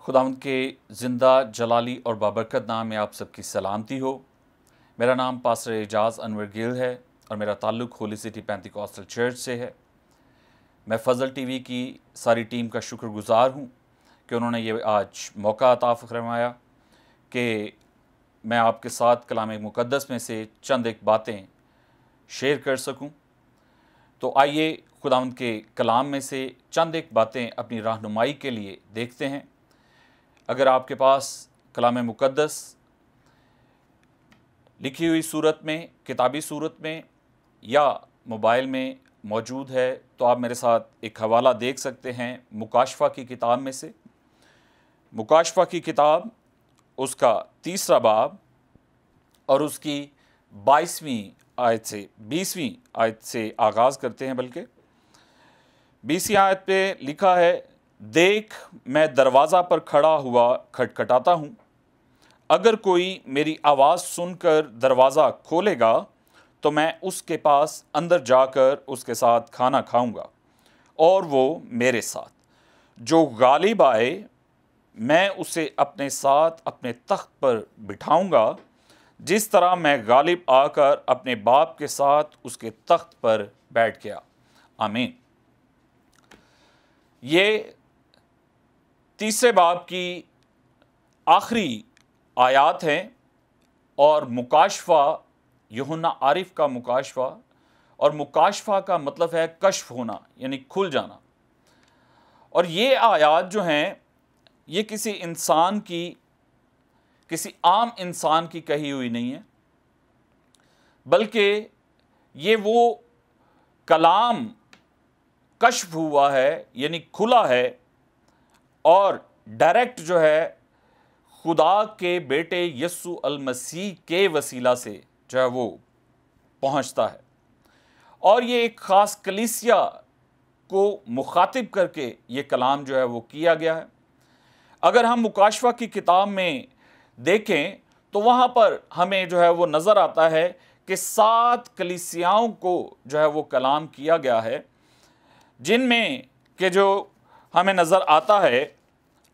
खुदावंद के ज़िंदा जलाली और बाबरकत नाम में आप सबकी सलामती हो। मेरा नाम पास्टर एजाज़ अनवर गिल है और मेरा ताल्लुक़ होली सिटी पेंटिकॉस्टल चर्च से है। मैं फ़ज़ल टीवी की सारी टीम का शुक्रगुज़ार हूँ कि उन्होंने ये आज मौका अता फरमाया कि मैं आपके साथ कलाम मुक़द्दस में से चंद एक बातें शेयर कर सकूँ। तो आइए खुदावंद के कलाम में से चंद एक बातें अपनी रहनुमाई के लिए देखते हैं। अगर आपके पास कलाम मुक़द्दस लिखी हुई सूरत में, किताबी सूरत में या मोबाइल में मौजूद है तो आप मेरे साथ एक हवाला देख सकते हैं मुकाशफ़ा की किताब में से। मुकाशफ़ा की किताब उसका 3 बाब और उसकी 22वीं आयत से 20वीं आयत से आगाज़ करते हैं। बल्कि 20वीं आयत पे लिखा है, देख मैं दरवाज़ा पर खड़ा हुआ खटखटाता हूँ, अगर कोई मेरी आवाज़ सुनकर दरवाज़ा खोलेगा तो मैं उसके पास अंदर जाकर उसके साथ खाना खाऊंगा और वो मेरे साथ। जो गालिब आए मैं उसे अपने साथ अपने तख्त पर बिठाऊंगा, जिस तरह मैं गालिब आकर अपने बाप के साथ उसके तख्त पर बैठ गया। आमीन। ये 3 बाब की आखिरी आयात हैं और मुकाशफ़ा यूहन्ना आरिफ का मुकाशफ़ा, और मुकाशफ़ा का मतलब है कश्फ होना यानी खुल जाना। और ये आयात जो हैं ये किसी इंसान की, किसी आम इंसान की कही हुई नहीं है, बल्कि ये वो कलाम कश्फ हुआ है यानी खुला है और डायरेक्ट जो है खुदा के बेटे यस्सु अल मसीह के वसीला से जो है वो पहुंचता है। और ये एक ख़ास कलीसिया को मुखातिब करके ये कलाम जो है वो किया गया है। अगर हम मुकाशफ़ा की किताब में देखें तो वहाँ पर हमें जो है वो नज़र आता है कि 7 कलीसियाओं को जो है वो कलाम किया गया है, जिनमें के जो हमें नज़र आता है,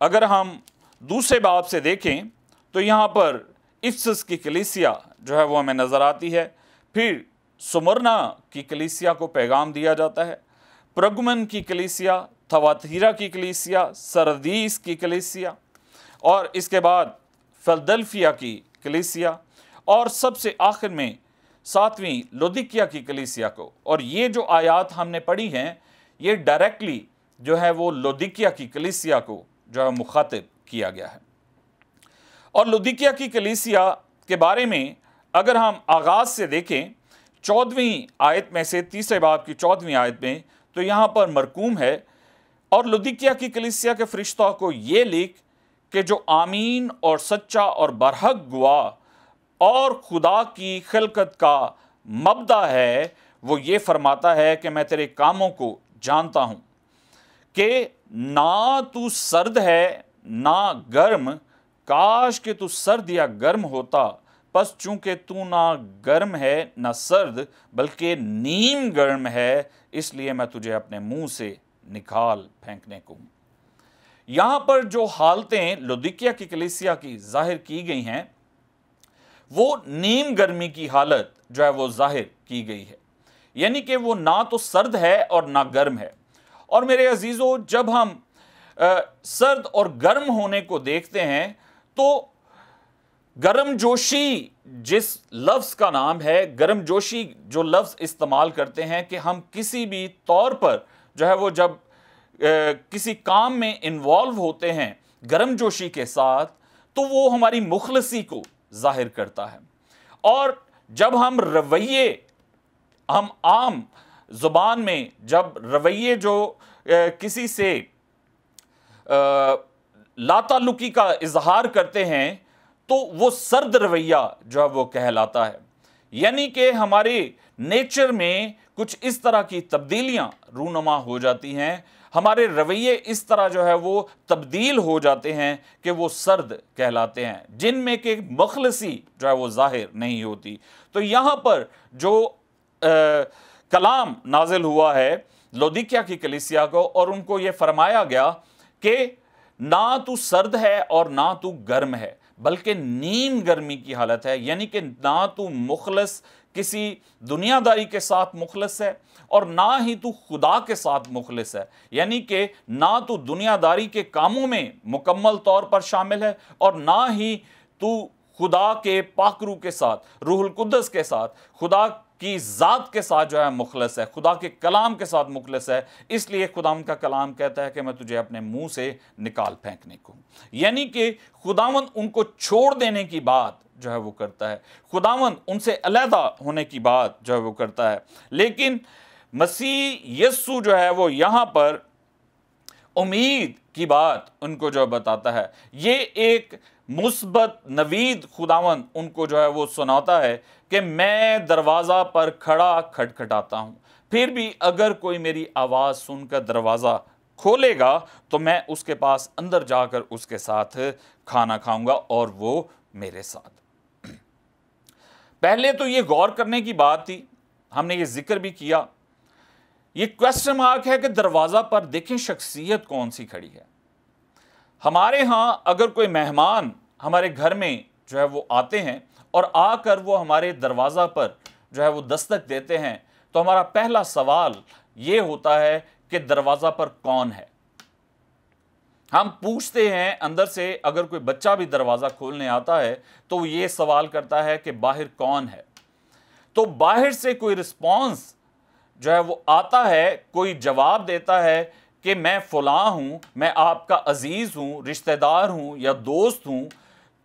अगर हम 2 बाब से देखें तो यहाँ पर इफिसस की कलीसिया जो है वो हमें नज़र आती है। फिर सुमरना की कलीसिया को पैगाम दिया जाता है, प्रगमन की कलीसिया, थवातीरा की कलीसिया, सरदीस की कलीसिया, और इसके बाद फिलदेल्फिया की कलीसिया, और सबसे आखिर में 7वीं लौदीकिया की कलीसिया को। और ये जो आयात हमने पढ़ी हैं ये डायरेक्टली जो है वो लौदीकिया की कलीसिया को जो है मुखातिब किया गया है। और लौदीकिया की कलीसिया के बारे में अगर हम आगाज़ से देखें 14वीं आयत में से 3 बाब की 14वीं आयत में, तो यहाँ पर मरकूम है, और लौदीकिया की कलीसिया के फरिश्ता को ये लिख कि जो आमीन और सच्चा और बरहक गवाह और खुदा की खिलकत का मबदा है, वो ये फरमाता है कि मैं तेरे कामों को जानता हूँ कि ना तू सर्द है ना गर्म, काश कि तू सर्द या गर्म होता, बस चूंकि तू ना गर्म है ना सर्द बल्कि नीम गर्म है, इसलिए मैं तुझे अपने मुंह से निकाल फेंकने को हूं। यहां पर जो हालतें लौदीकिया की कलीसिया की जाहिर की गई हैं वो नीम गर्मी की हालत जो है वो जाहिर की गई है, यानी कि वो ना तो सर्द है और ना गर्म है। और मेरे अजीज़ों, जब हम सर्द और गर्म होने को देखते हैं तो गर्मजोशी जिस लफ्ज़ का नाम है, गर्मजोशी जो लफ्ज़ इस्तेमाल करते हैं कि हम किसी भी तौर पर जो है वो जब किसी काम में इन्वॉल्व होते हैं गर्मजोशी के साथ, तो वो हमारी मुखलसी को जाहिर करता है। और जब हम रवैये, हम आम ज़ुबान में जब रवैये जो किसी से लाताल्लुकी का इजहार करते हैं तो वो सर्द रवैया जो है वो कहलाता है, यानी कि हमारे नेचर में कुछ इस तरह की तब्दीलियां रूनुमा हो जाती हैं, हमारे रवैये इस तरह जो है वो तब्दील हो जाते हैं कि वो सर्द कहलाते हैं, जिनमें कि मखलसी जो है वो जाहिर नहीं होती। तो यहाँ पर जो कलाम नाजिल हुआ है लौदीकिया की कलीसिया को, और उनको ये फरमाया गया कि ना तू सर्द है और ना तू गर्म है, बल्कि नीम गर्मी की हालत है। यानी कि ना तू मुखलस किसी दुनियादारी के साथ मुखलस है और ना ही तू खुदा के साथ मुखलस है। यानी कि ना तू दुनियादारी के कामों में मुकम्मल तौर पर शामिल है और ना ही तू खुदा के पाकरू के साथ, रूहुल कुद्दस के साथ, खुदा की ज़ात के साथ जो है मुखलस है, खुदा के कलाम के साथ मुखलस है। इसलिए खुदावन का कलाम कहता है कि मैं तुझे अपने मुंह से निकाल फेंकने को। यानी कि खुदावन उनको छोड़ देने की बात जो है वो करता है, खुदावन उनसे अलहदा होने की बात जो है वो करता है। लेकिन मसीह यस्सु जो है वो यहाँ पर उम्मीद की बात उनको जो बताता है। ये एक मुस्बत नवीद खुदावन उनको जो है वो सुनाता है कि मैं दरवाज़ा पर खड़ा खटखटाता हूँ, फिर भी अगर कोई मेरी आवाज़ सुनकर दरवाज़ा खोलेगा तो मैं उसके पास अंदर जाकर उसके साथ खाना खाऊंगा और वो मेरे साथ। पहले तो ये गौर करने की बात थी, हमने ये जिक्र भी किया, ये क्वेश्चन मार्क है कि दरवाज़ा पर देखें शख्सियत कौन सी खड़ी है। हमारे यहाँ अगर कोई मेहमान हमारे घर में जो है वो आते हैं और आकर वो हमारे दरवाज़ा पर जो है वो दस्तक देते हैं, तो हमारा पहला सवाल ये होता है कि दरवाज़ा पर कौन है। हम पूछते हैं अंदर से, अगर कोई बच्चा भी दरवाज़ा खोलने आता है तो वो ये सवाल करता है कि बाहर कौन है। तो बाहर से कोई रिस्पॉन्स जो है वो आता है, कोई जवाब देता है कि मैं फलां हूँ, मैं आपका अजीज़ हूँ, रिश्तेदार हूँ या दोस्त हूँ,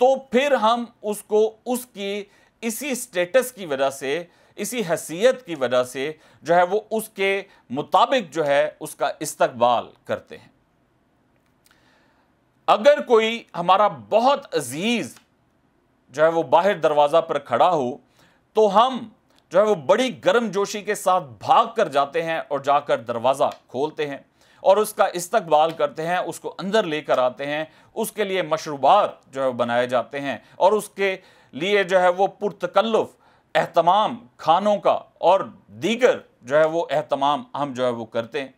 तो फिर हम उसको उसकी इसी स्टेटस की वजह से, इसी हैसियत की वजह से जो है वो उसके मुताबिक जो है उसका इस्तकबाल करते हैं। अगर कोई हमारा बहुत अजीज जो है वो बाहर दरवाज़ा पर खड़ा हो तो हम जो है वो बड़ी गर्मजोशी के साथ भाग कर जाते हैं और जाकर दरवाज़ा खोलते हैं और उसका इस्तकबाल करते हैं, उसको अंदर लेकर आते हैं, उसके लिए मशरूबात जो है बनाए जाते हैं और उसके लिए जो है वो पुरतकल्लुफ़ एहतमाम खानों का और दीगर जो है वो एहतमाम हम जो है वो करते हैं।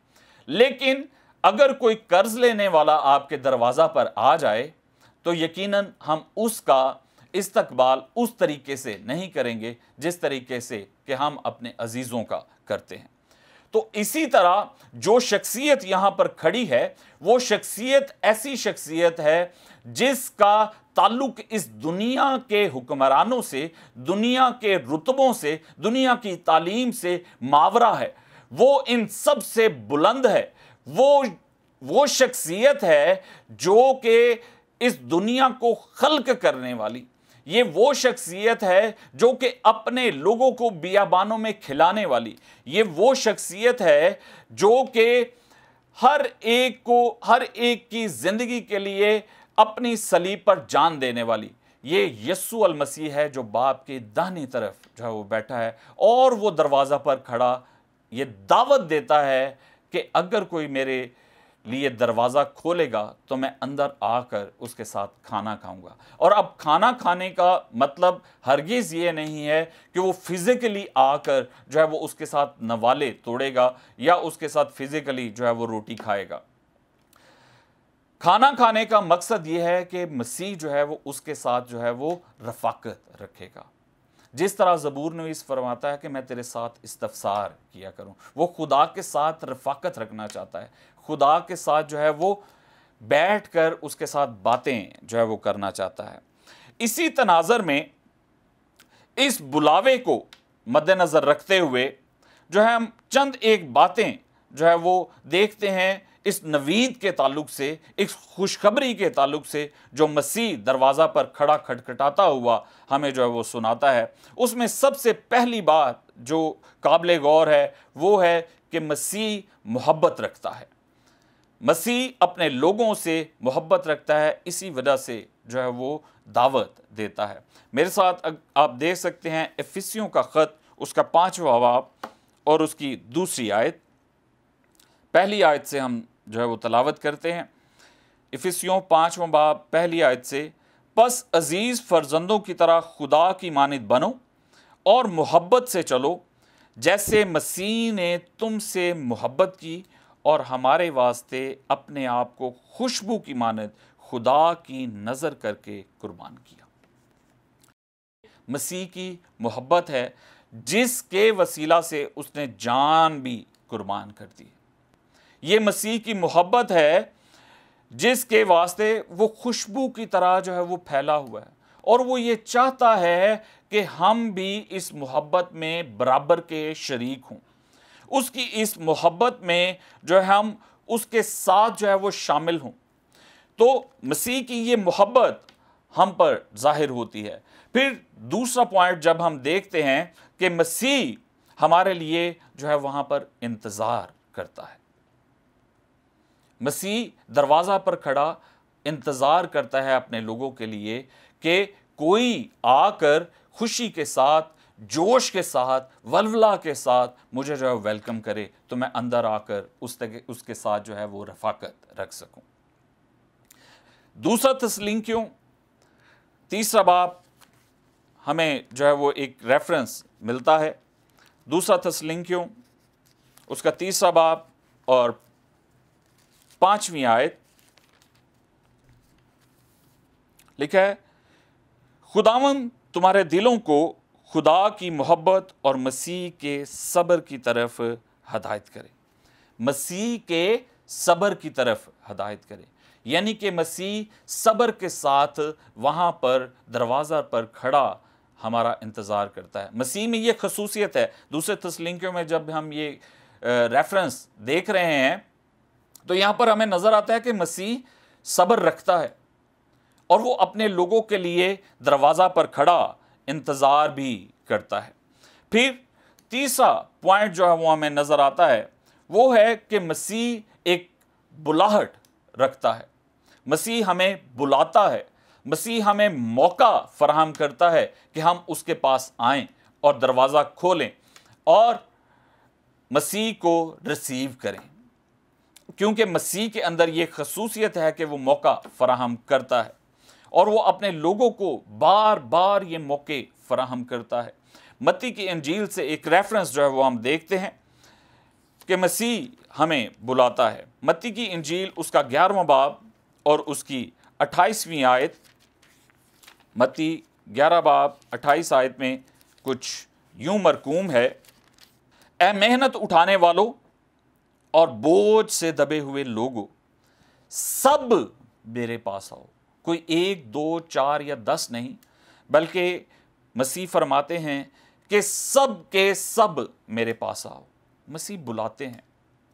लेकिन अगर कोई कर्ज लेने वाला आपके दरवाज़ा पर आ जाए तो यकीनन हम उसका इस्तकबाल उस तरीके से नहीं करेंगे जिस तरीके से कि हम अपने अजीज़ों का करते हैं। तो इसी तरह जो शख्सियत यहाँ पर खड़ी है वो शख्सियत ऐसी शख्सियत है जिसका ताल्लुक इस दुनिया के हुक्मरानों से, दुनिया के रुतबों से, दुनिया की तालीम से मावरा है। वो इन सब से बुलंद है। वो शख्सियत है जो कि इस दुनिया को खल्क करने वाली, ये वो शख्सियत है जो कि अपने लोगों को बियाबानों में खिलाने वाली, ये वो शख्सियत है जो कि हर एक की जिंदगी के लिए अपनी सलीब पर जान देने वाली, ये यस्सु अल मसीह है जो बाप के दाहिनी तरफ जो है वो बैठा है और वो दरवाज़ा पर खड़ा ये दावत देता है कि अगर कोई मेरे लिए दरवाज़ा खोलेगा तो मैं अंदर आकर उसके साथ खाना खाऊंगा। और अब खाना खाने का मतलब हरगिज़ ये नहीं है कि वो फिज़िकली आकर जो है वो उसके साथ नवाले तोड़ेगा या उसके साथ फिज़िकली जो है वो रोटी खाएगा। खाना खाने का मकसद ये है कि मसीह जो है वो उसके साथ जो है वो रफ़ाकत रखेगा। जिस तरह ज़बूर नवीस फरमाता है कि मैं तेरे साथ इस्तफ़सार किया करूं, वो खुदा के साथ रफ़ाकत रखना चाहता है, खुदा के साथ जो है वो बैठकर उसके साथ बातें जो है वो करना चाहता है। इसी तनाज़र में इस बुलावे को मद्देनज़र रखते हुए जो है हम चंद एक बातें जो है वो देखते हैं इस नवीद के ताल्लुक से, इस खुशखबरी के ताल्लुक से जो मसीह दरवाज़ा पर खड़ा खटखटाता हुआ हमें जो है वो सुनाता है। उसमें सबसे पहली बात जो काबिल गौर है वो है कि मसीह मोहब्बत रखता है। मसीह अपने लोगों से मोहब्बत रखता है, इसी वजह से जो है वो दावत देता है। मेरे साथ आप देख सकते हैं इफिसियों का ख़त, उसका 5वां बाब और उसकी दूसरी आयत। पहली आयत से हम जो है वो तलावत करते हैं। इफिसियों 5वां बाब पहली आयत से, बस अजीज़ फ़र्जंदों की तरह खुदा की मानिद बनो और मोहब्बत से चलो जैसे मसीह ने तुमसे मोहब्बत की और हमारे वास्ते अपने आप को खुशबू की मानद खुदा की नज़र करके कुर्बान किया। मसीह की मोहब्बत है जिसके वसीला से उसने जान भी कुर्बान कर दी। ये मसीह की मोहब्बत है जिसके वास्ते वो खुशबू की तरह जो है वो फैला हुआ है, और वो ये चाहता है कि हम भी इस मोहब्बत में बराबर के शरीक हों। उसकी इस मोहब्बत में जो है हम उसके साथ जो है वो शामिल हों। तो मसीह की ये मोहब्बत हम पर जाहिर होती है। फिर दूसरा पॉइंट जब हम देखते हैं कि मसीह हमारे लिए जो है वहां पर इंतजार करता है। मसीह दरवाजा पर खड़ा इंतजार करता है अपने लोगों के लिए कि कोई आकर खुशी के साथ, जोश के साथ, वल्वला के साथ मुझे जो है वेलकम करे, तो मैं अंदर आकर उसके साथ जो है वो रफाकत रख सकूं। दूसरा तस्लींकियों 3 बाब हमें जो है वो एक रेफरेंस मिलता है। दूसरा तस्लींकियों उसका 3 बाब और 5वीं आयत लिखा है, खुदावंद तुम्हारे दिलों को खुदा की मोहब्बत और मसीह के सब्र की तरफ हदायत करे। मसीह के सब्र की तरफ हदायत करे, यानी कि मसीह सब्र के साथ वहाँ पर दरवाज़ा पर खड़ा हमारा इंतज़ार करता है। मसीह में ये खसूसियत है। दूसरे तस्लींकियों में जब हम ये रेफरेंस देख रहे हैं तो यहाँ पर हमें नज़र आता है कि मसीह सब्र रखता है और वो अपने लोगों के लिए दरवाज़ा पर खड़ा इंतज़ार भी करता है। फिर तीसरा पॉइंट जो है वो हमें नज़र आता है वो है कि मसीह एक बुलाहट रखता है। मसीह हमें बुलाता है, मसीह हमें मौका फराहम करता है कि हम उसके पास आएं और दरवाज़ा खोलें और मसीह को रिसीव करें, क्योंकि मसीह के अंदर ये खसूसियत है कि वो मौका फराहम करता है और वो अपने लोगों को बार बार ये मौके फराहम करता है। मत्ती की इंजील से एक रेफरेंस जो है वो हम देखते हैं कि मसीह हमें बुलाता है। मत्ती की इंजील उसका 11वां बाब और उसकी 28वीं आयत, मत्ती 11 बाब 28 आयत में कुछ यूं मरकूम है, ए मेहनत उठाने वालों और बोझ से दबे हुए लोगों, सब मेरे पास आओ। कोई 1, 2, 4 या 10 नहीं, बल्कि मसीह फरमाते हैं कि सब के सब मेरे पास आओ। मसीह बुलाते हैं,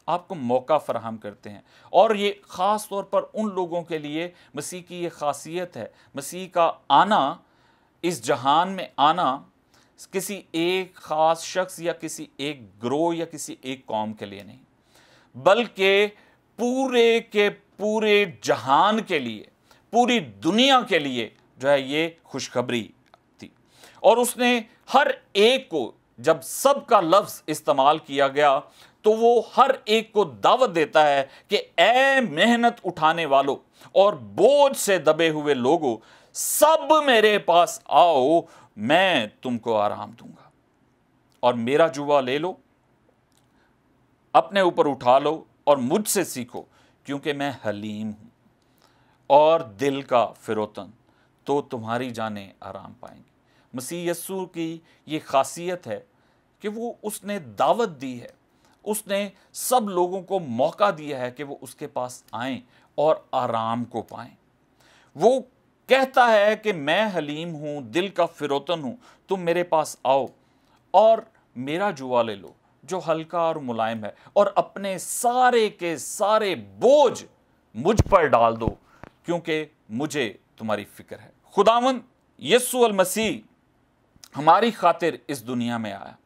आपको मौका फराहम करते हैं, और ये ख़ास तौर पर उन लोगों के लिए मसीह की ये खासियत है। मसीह का आना, इस जहान में आना, किसी एक ख़ास शख्स या किसी एक ग्रोह या किसी एक कौम के लिए नहीं, बल्कि पूरे के पूरे जहान के लिए, पूरी दुनिया के लिए जो है ये खुशखबरी थी। और उसने हर एक को, जब सबका लफ्ज़ इस्तेमाल किया गया, तो वो हर एक को दावत देता है कि ए मेहनत उठाने वालों और बोझ से दबे हुए लोगों, सब मेरे पास आओ, मैं तुमको आराम दूंगा। और मेरा जुआ ले लो, अपने ऊपर उठा लो और मुझसे सीखो, क्योंकि मैं हलीम हूं और दिल का फिरोतन, तो तुम्हारी जानें आराम पाएंगी। मसीह यस्सू की ये खासियत है कि वो उसने दावत दी है, उसने सब लोगों को मौका दिया है कि वो उसके पास आएं और आराम को पाएं। वो कहता है कि मैं हलीम हूं, दिल का फिरोतन हूं, तुम मेरे पास आओ और मेरा जुआ ले लो जो हल्का और मुलायम है, और अपने सारे के सारे बोझ मुझ पर डाल दो, क्योंकि मुझे तुम्हारी फिक्र है। खुदावंद यस्सू अल मसीह हमारी खातिर इस दुनिया में आया।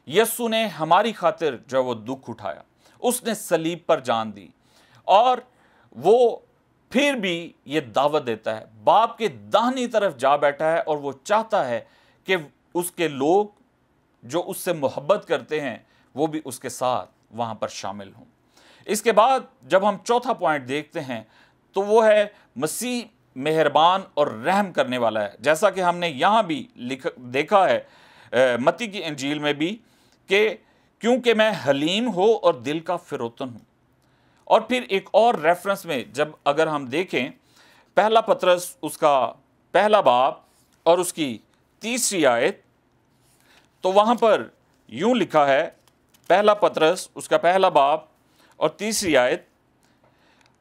यस्सू ने हमारी खातिर जो वो दुख उठाया, उसने सलीब पर जान दी, और वो फिर भी ये दावत देता है, बाप के दाहिनी तरफ जा बैठा है, और वो चाहता है कि उसके लोग जो उससे मोहब्बत करते हैं वो भी उसके साथ वहाँ पर शामिल हों। इसके बाद जब हम चौथा पॉइंट देखते हैं तो वो है मसीह मेहरबान और रहम करने वाला है। जैसा कि हमने यहाँ भी देखा है मत्ती की इंजील में भी कि क्योंकि मैं हलीम हो और दिल का फिरोतन हूँ। और फिर एक और रेफरेंस में जब अगर हम देखें पहला पत्रस उसका पहला बाब और उसकी 3री आयत, तो वहां पर यूं लिखा है, पहला पत्रस उसका पहला बाब और 3री आयत,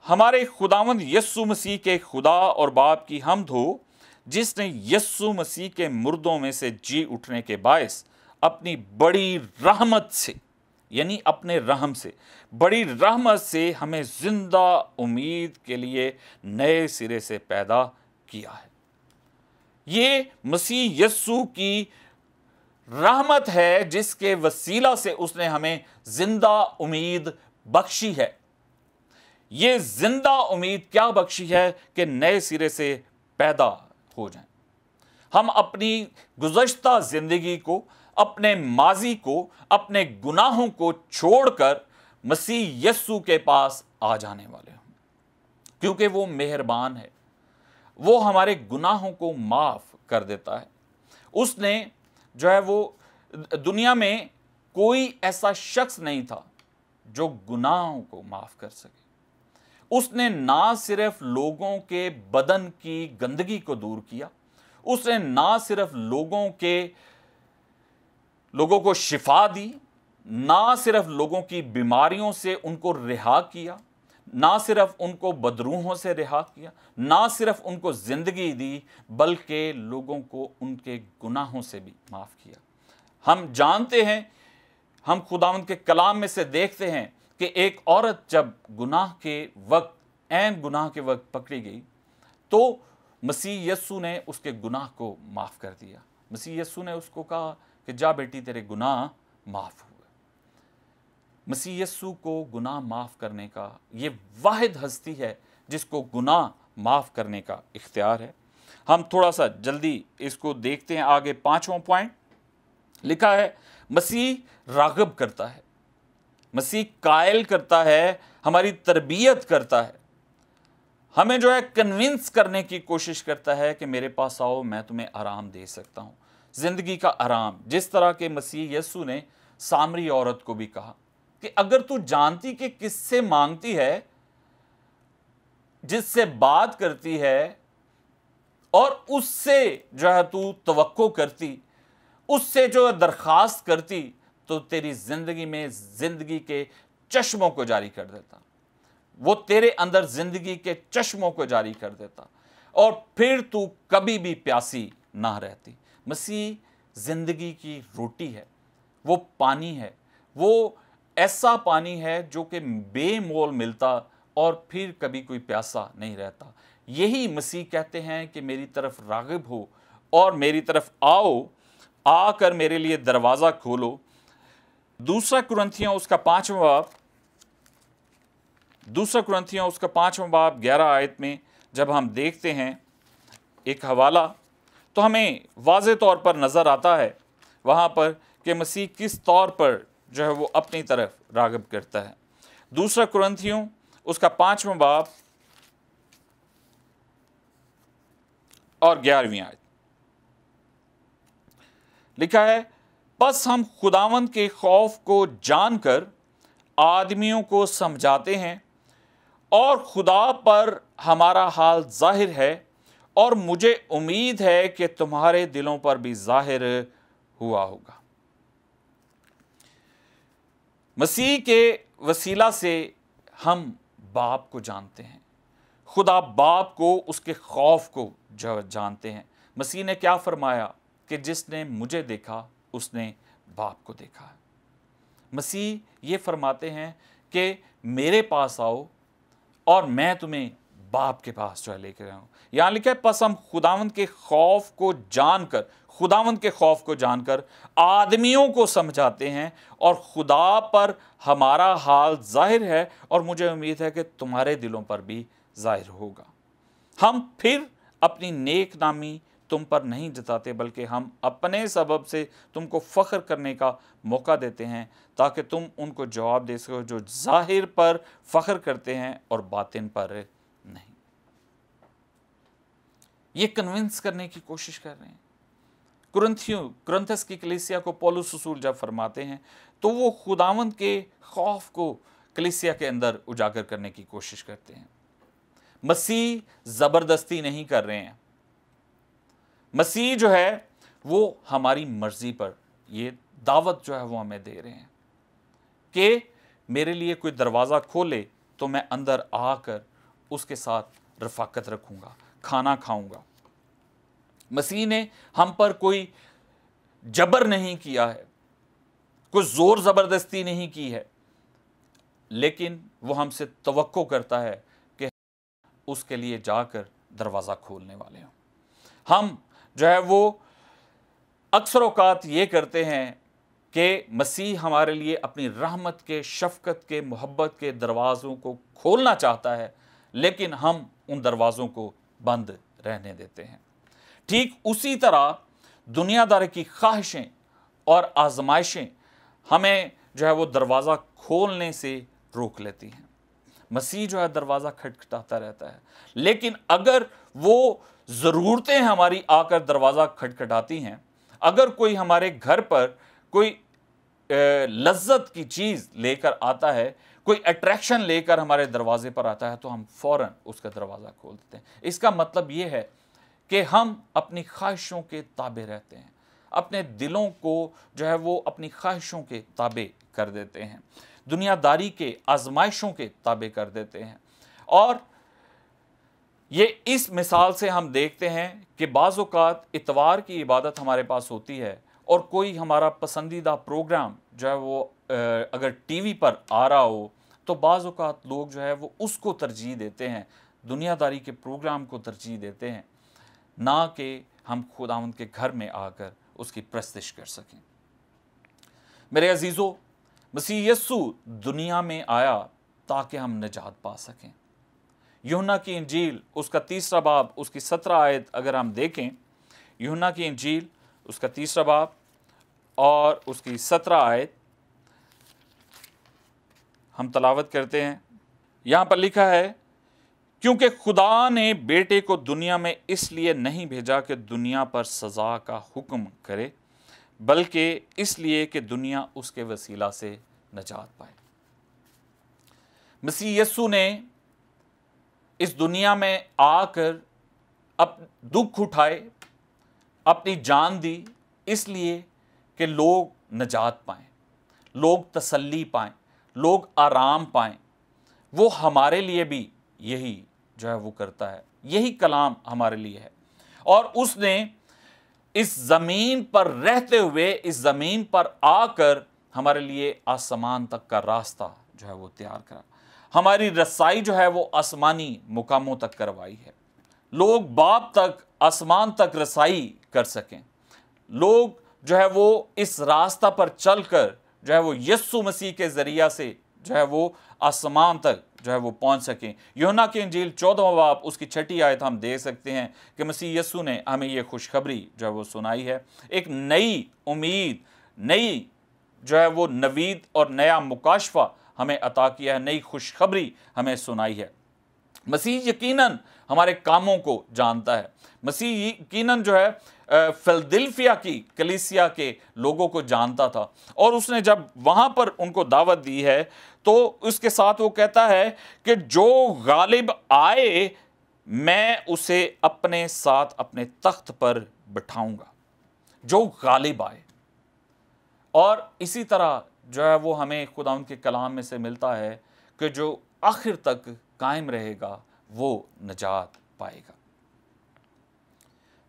हमारे खुदावंद यस्सु मसीह के खुदा और बाप की हम्द हो, जिसने यस्सु मसीह के मुर्दों में से जी उठने के बायस अपनी बड़ी रहमत से, यानी अपने रहम से, बड़ी रहमत से हमें जिंदा उम्मीद के लिए नए सिरे से पैदा किया है। ये मसीह यस्सु की रहमत है जिसके वसीला से उसने हमें जिंदा उम्मीद बख्शी है। ये जिंदा उम्मीद क्या बख्शी है कि नए सिरे से पैदा हो जाएं। हम अपनी गुज़श्ता जिंदगी को, अपने माजी को, अपने गुनाहों को छोड़कर मसीह यस्सु के पास आ जाने वाले हैं, क्योंकि वो मेहरबान है, वो हमारे गुनाहों को माफ कर देता है। उसने जो है वो, दुनिया में कोई ऐसा शख्स नहीं था जो गुनाहों को माफ कर सके। उसने ना सिर्फ लोगों के बदन की गंदगी को दूर किया, उसने ना सिर्फ लोगों को शिफा दी, ना सिर्फ लोगों की बीमारियों से उनको रिहा किया, ना सिर्फ उनको बदरूहों से रिहा किया, ना सिर्फ उनको जिंदगी दी, बल्कि लोगों को उनके गुनाहों से भी माफ किया। हम जानते हैं, हम खुदावंद के कलाम में से देखते हैं कि एक औरत जब गुनाह के वक्त, ऐन गुनाह के वक्त पकड़ी गई, तो मसीह यस्सु ने उसके गुनाह को माफ कर दिया। मसीह यस्सु ने उसको कहा कि जा बेटी, तेरे गुनाह माफ हुए। मसीह यस्सु को गुनाह माफ करने का ये वाहिद हस्ती है जिसको गुनाह माफ करने का इख्तियार है। हम थोड़ा सा जल्दी इसको देखते हैं। आगे 5वां पॉइंट लिखा है, मसीह राग़िब करता है, मसीह कायल करता है, हमारी तरबियत करता है, हमें जो है कन्विंस करने की कोशिश करता है कि मेरे पास आओ, मैं तुम्हें आराम दे सकता हूं, जिंदगी का आराम। जिस तरह के मसीह यस्सु ने सामरी औरत को भी कहा कि अगर तू जानती कि किससे मांगती है, जिससे बात करती है, और उससे जो है तू तवक्को करती, उससे जो है दरखास्त करती, तो तेरी जिंदगी में जिंदगी के चश्मों को जारी कर देता, वो तेरे अंदर जिंदगी के चश्मों को जारी कर देता, और फिर तू कभी भी प्यासी ना रहती। मसीह जिंदगी की रोटी है, वो पानी है, वो ऐसा पानी है जो कि बेमोल मिलता और फिर कभी कोई प्यासा नहीं रहता। यही मसीह कहते हैं कि मेरी तरफ राग़िब हो और मेरी तरफ आओ, आकर मेरे लिए दरवाज़ा खोलो। दूसरा कुरिन्थियों उसका 5वां बाब 11 आयत में जब हम देखते हैं एक हवाला, तो हमें वाज़े तौर पर नज़र आता है वहाँ पर कि मसीह किस तौर पर जो है वो अपनी तरफ राग़िब करता है। दूसरा कुरिन्थियों उसका 5वां बाब और 11वीं आयत लिखा है, बस हम खुदावंद के खौफ को जानकर आदमियों को समझाते हैं और खुदा पर हमारा हाल जाहिर है, और मुझे उम्मीद है कि तुम्हारे दिलों पर भी जाहिर हुआ होगा। मसीह के वसीला से हम बाप को जानते हैं, खुदा बाप को, उसके खौफ को जानते हैं। मसीह ने क्या फरमाया कि जिसने मुझे देखा उसने बाप को देखा है। मसीह ये फरमाते हैं कि मेरे पास आओ और मैं तुम्हें बाप के पास जो है लेकर आऊं। यहां लिखा है, बस हम खुदावंद के खौफ को जानकर आदमियों को समझाते हैं और खुदा पर हमारा हाल जाहिर है, और मुझे उम्मीद है कि तुम्हारे दिलों पर भी जाहिर होगा। हम फिर अपनी नेक नामी तुम पर नहीं जताते, बल्कि हम अपने सबब से तुमको फ़ख्र करने का मौका देते हैं, ताकि तुम उनको जवाब दे सको जो ज़ाहिर पर फ़ख्र करते हैं और बातिन पर नहीं। ये कन्विंस करने की कोशिश कर रहे हैं। कुरिन्थस की कलीसिया को पौलुस रसूल जब फरमाते हैं तो वो खुदावंद के खौफ को कलीसिया के अंदर उजागर करने की कोशिश करते हैं। मसीह ज़बरदस्ती नहीं कर रहे हैं। मसीह जो है वो हमारी मर्जी पर ये दावत जो है वो हमें दे रहे हैं कि मेरे लिए कोई दरवाज़ा खोले तो मैं अंदर आकर उसके साथ रफ़ाकत रखूँगा, खाना खाऊँगा। मसीह ने हम पर कोई जबर नहीं किया है, कोई ज़ोर ज़बरदस्ती नहीं की है, लेकिन वो हमसे तवक्को करता है कि उसके लिए जाकर दरवाज़ा खोलने वाले हों। हम जो है वो अक्सर औक़ात ये करते हैं कि मसीह हमारे लिए अपनी रहमत के, शफ़क़त के, मोहब्बत के दरवाज़ों को खोलना चाहता है, लेकिन हम उन दरवाज़ों को बंद रहने देते हैं। ठीक उसी तरह दुनियादारी की ख्वाहिशें और आजमाइशें हमें जो है वो दरवाज़ा खोलने से रोक लेती हैं। मसीह जो है दरवाज़ा खटखटाता रहता है, लेकिन अगर वो ज़रूरतें हमारी आकर दरवाज़ा खटखटाती हैं, अगर कोई हमारे घर पर कोई लज्जत की चीज़ लेकर आता है, कोई अट्रैक्शन लेकर हमारे दरवाजे पर आता है, तो हम फ़ौरन उसका दरवाज़ा खोल देते हैं। इसका मतलब ये है कि हम अपनी ख्वाहिशों के ताबे रहते हैं, अपने दिलों को जो है वो अपनी ख्वाहिशों के ताबे कर देते हैं, दुनियादारी के, आजमाइशों के ताबे कर देते हैं। और ये इस मिसाल से हम देखते हैं कि बाज़ औक़ात इतवार की इबादत हमारे पास होती है और कोई हमारा पसंदीदा प्रोग्राम जो है वो अगर टीवी पर आ रहा हो, तो बाज़ औक़ात लोग जो है वो उसको तरजीह देते हैं, दुनियादारी के प्रोग्राम को तरजीह देते हैं, ना कि हम खुदावंद के घर में आकर उसकी प्रस्तुति कर सकें। मेरे अजीज़ों, मसीह यस्सु दुनिया में आया ताकि हम निजात पा सकें। यूहन्ना की इंजील उसका 3 बाब उसकी 17 आयत अगर हम देखें, यूहन्ना की इंजील उसका 3 बाब और उसकी 17 आयत हम तलावत करते हैं। यहाँ पर लिखा है, क्योंकि खुदा ने बेटे को दुनिया में इसलिए नहीं भेजा कि दुनिया पर सज़ा का हुक्म करे, बल्कि इसलिए कि दुनिया उसके वसीला से निजात पाए। मसीह यस्सु ने इस दुनिया में आकर अब दुख उठाए, अपनी जान दी, इसलिए कि लोग निजात पाएं, लोग तसल्ली पाएं, लोग आराम पाएं। वो हमारे लिए भी यही जो है वो करता है, यही कलाम हमारे लिए है। और उसने इस ज़मीन पर रहते हुए, इस ज़मीन पर आकर हमारे लिए आसमान तक का रास्ता जो है वो तैयार करा, हमारी रसाई जो है वो आसमानी मुकामों तक करवाई है। लोग बाप तक, आसमान तक रसाई कर सकें, लोग जो है वो इस रास्ता पर चलकर जो है वो यस्सु मसीह के ज़रिया से जो है वो आसमान तक जो है वो पहुंच सकें। यूहन्ना की इंजील 14वां बाब उसकी 6 आयत हम देख सकते हैं कि मसीह यस्सु ने हमें ये खुशखबरी जो है वो सुनाई है, एक नई उम्मीद, नई जो है वो नवीद और नया मुकाशफा हमें अता किया है, नई खुशखबरी हमें सुनाई है। मसीह यकीनन हमारे कामों को जानता है। मसीह यकीनन जो है फिलदिल्फिया की कलीसिया के लोगों को जानता था, और उसने जब वहाँ पर उनको दावत दी है तो उसके साथ वो कहता है कि जो गालिब आए मैं उसे अपने साथ अपने तख्त पर बिठाऊंगा। जो गालिब आए। और इसी तरह जो है वो हमें खुदावंद के कलाम में से मिलता है कि जो आखिर तक कायम रहेगा वो निजात पाएगा।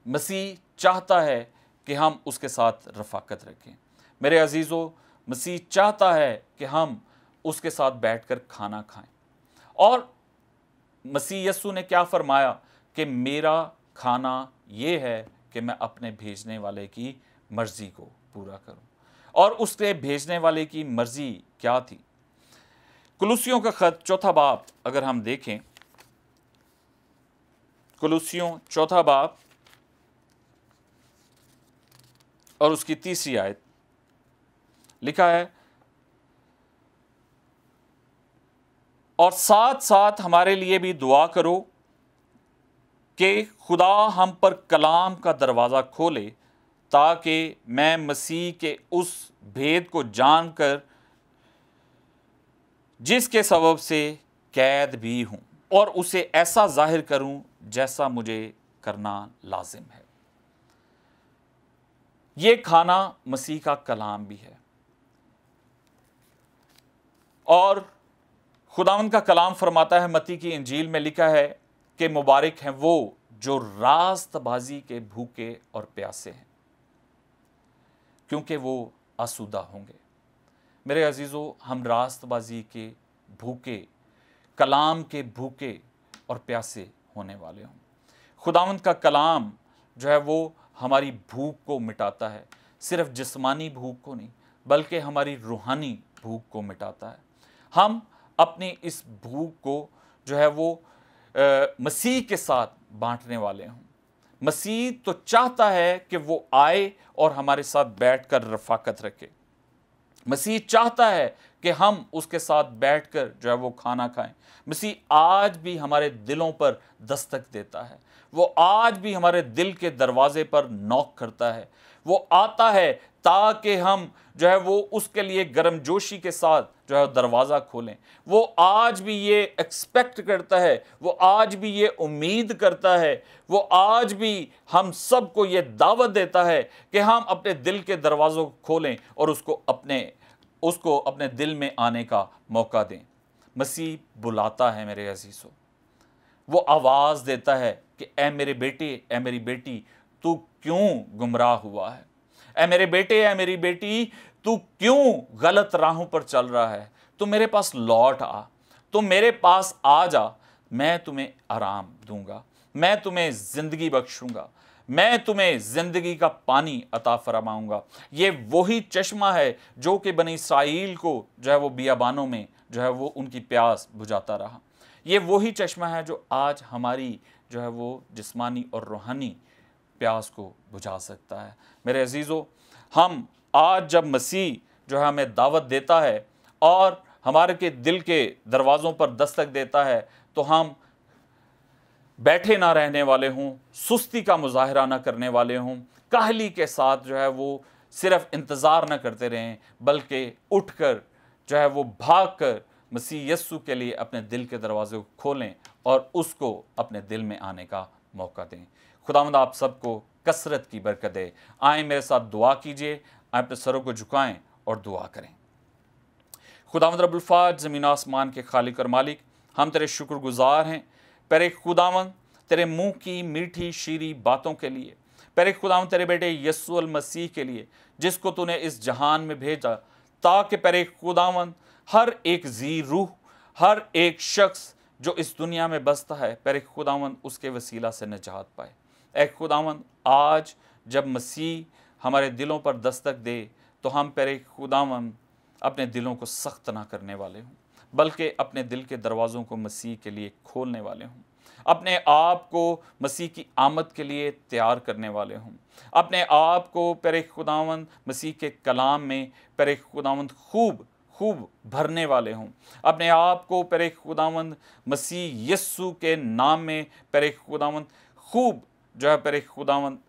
मसीह चाहता है कि हम उसके साथ रफ़ाकत रखें। मेरे अजीज़ों, मसीह चाहता है कि हम उसके साथ बैठकर खाना खाएं। और मसीह यस्सु ने क्या फरमाया कि मेरा खाना ये है कि मैं अपने भेजने वाले की मर्ज़ी को पूरा करूं। और उसके भेजने वाले की मर्ज़ी क्या थी? कुलुसियों का ख़त 4 बाब अगर हम देखें, कुलुसियों 4 बाब और उसकी 3 आयत लिखा है, और साथ साथ हमारे लिए भी दुआ करो कि खुदा हम पर कलाम का दरवाज़ा खोले, ताकि मैं मसीह के उस भेद को जानकर जिसके सबब से कैद भी हूँ, और उसे ऐसा जाहिर करूँ जैसा मुझे करना लाजिम है। ये खाना मसीह का कलाम भी है, और खुदावंद का कलाम फरमाता है, मत्ती की इंजील में लिखा है कि मुबारक हैं वो जो रास्तबाजी के भूखे और प्यासे हैं, क्योंकि वो आसूदा होंगे। मेरे अजीज़ों, हम रास्तबाजी के भूखे, कलाम के भूखे और प्यासे होने वाले हों। खुदावंद का कलाम जो है वो हमारी भूख को मिटाता है, सिर्फ जिस्मानी भूख को नहीं बल्कि हमारी रूहानी भूख को मिटाता है। हम अपनी इस भूख को जो है वो मसीह के साथ बांटने वाले हों। मसीह तो चाहता है कि वो आए और हमारे साथ बैठकर रफ़ाकत रखे। मसीह चाहता है कि हम उसके साथ बैठकर जो है वो खाना खाएं। मसीह आज भी हमारे दिलों पर दस्तक देता है, वो आज भी हमारे दिल के दरवाजे पर नॉक करता है। वो आता है ताकि हम जो है वो उसके लिए गर्मजोशी के साथ जो है दरवाज़ा खोलें। वो आज भी ये एक्सपेक्ट करता है, वो आज भी ये उम्मीद करता है, वो आज भी हम सबको ये दावत देता है कि हम अपने दिल के दरवाज़ों को खोलें और उसको अपने दिल में आने का मौका दें। मसीह बुलाता है मेरे अजीज़ों, वो आवाज़ देता है कि ऐ मेरे बेटे, ऐ मेरी बेटी, तू क्यों गुमराह हुआ है? ऐ मेरे बेटे, ऐ मेरी बेटी, तू क्यों गलत राहों पर चल रहा है? तू मेरे पास लौट आ, तू मेरे पास आ जा, मैं तुम्हें आराम दूंगा, मैं तुम्हें ज़िंदगी बख्शूंगा, मैं तुम्हें ज़िंदगी का पानी अता फरमाऊंगा। ये वही चश्मा है जो कि बनी इस्राईल को जो है वो बियाबानों में जो है वो उनकी प्यास बुझाता रहा। ये वही चश्मा है जो आज हमारी जो है वो जिस्मानी और रूहानी प्यास को बुझा सकता है। मेरे अजीज़ों, हम आज जब मसीह जो है हमें दावत देता है और हमारे के दिल के दरवाज़ों पर दस्तक देता है, तो हम बैठे ना रहने वाले हों, सुस्ती का मुजाहरा ना करने वाले हों, काहली के साथ जो है वो सिर्फ इंतज़ार ना करते रहें, बल्कि उठकर जो है वो भाग कर मसीह यस्सु के लिए अपने दिल के दरवाजे को खोलें और उसको अपने दिल में आने का मौका दें। खुदावंद आप सबको कसरत की बरकत दे। आए मेरे साथ दुआ कीजिए, आए अपने सरों को झुकाएं और दुआ करें। खुदावंद रब्बुल फ़ाज, ज़मीन आसमान के खालिक और मालिक, हम तेरे शुक्रगुजार हैं पेरे खुदावंद तेरे मुंह की मीठी शीरी बातों के लिए, पेरे खुदावंद तेरे बेटे यस्सु अल मसीह के लिए जिसको तूने इस जहान में भेजा, ताकि पेरे खुदावंद हर एक जी रूह, हर एक शख्स जो इस दुनिया में बसता है, पेरे खुदावंद उसके वसीला से निजात पाए। ऐ खुदावंद, आज जब मसीह हमारे दिलों पर दस्तक दे, तो हम पेरे खुदावंद अपने दिलों को सख्त ना करने वाले हों, बल्कि अपने दिल के दरवाज़ों को मसीह के लिए खोलने वाले हों, अपने आप को मसीह की आमद के लिए तैयार करने वाले हों, अपने आप को पेरे खुदावंद मसीह के कलाम में पेरे खुदावंद खूब भरने वाले हों, अपने आप को पेरे खुदावंद मसीह यस्सु के नाम में पेरे खुदावंद खूब जो है पेरे खुदावंद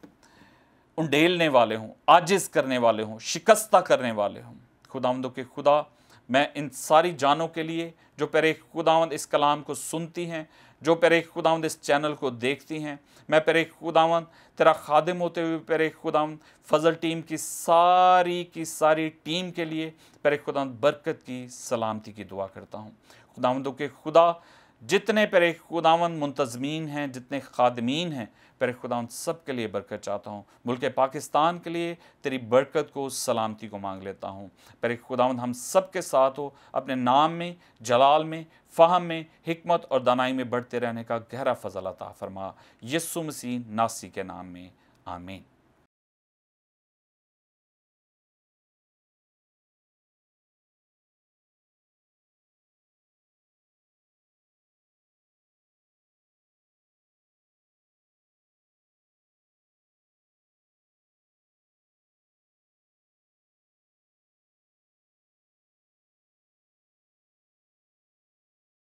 उंडेलने वाले हों, आजिज़ करने वाले हों, शिकस्ता करने वाले हों। खुदावंदों के खुदा, मैं इन सारी जानों के लिए जो पेरे खुदावंद इस कलाम को सुनती हैं, जो पेरे खुदावंद इस चैनल को देखती हैं, मैं पेरे खुदावंद तेरा खादिम होते हुए पेरे खुदावंद फजल टीम की सारी टीम के लिए पेरे खुदावंद बरकत की, सलामती की दुआ करता हूँ। खुदावंदों के खुदा, जितने पेरे खुदावंद मुंतज़मीन हैं, जितने खादमीन हैं, पेरे खुदावंद सब के लिए बरकत चाहता हूँ। मुल्क पाकिस्तान के लिए तेरी बरकत को, सलामती को मांग लेता हूँ। पेरे खुदावंद हम सब के साथ हो, अपने नाम में, जलाल में, फ़हम में, हिकमत और दानाई में बढ़ते रहने का गहरा फजल अता फरमा। यस्सु मसीह नासी के नाम में, आमीन।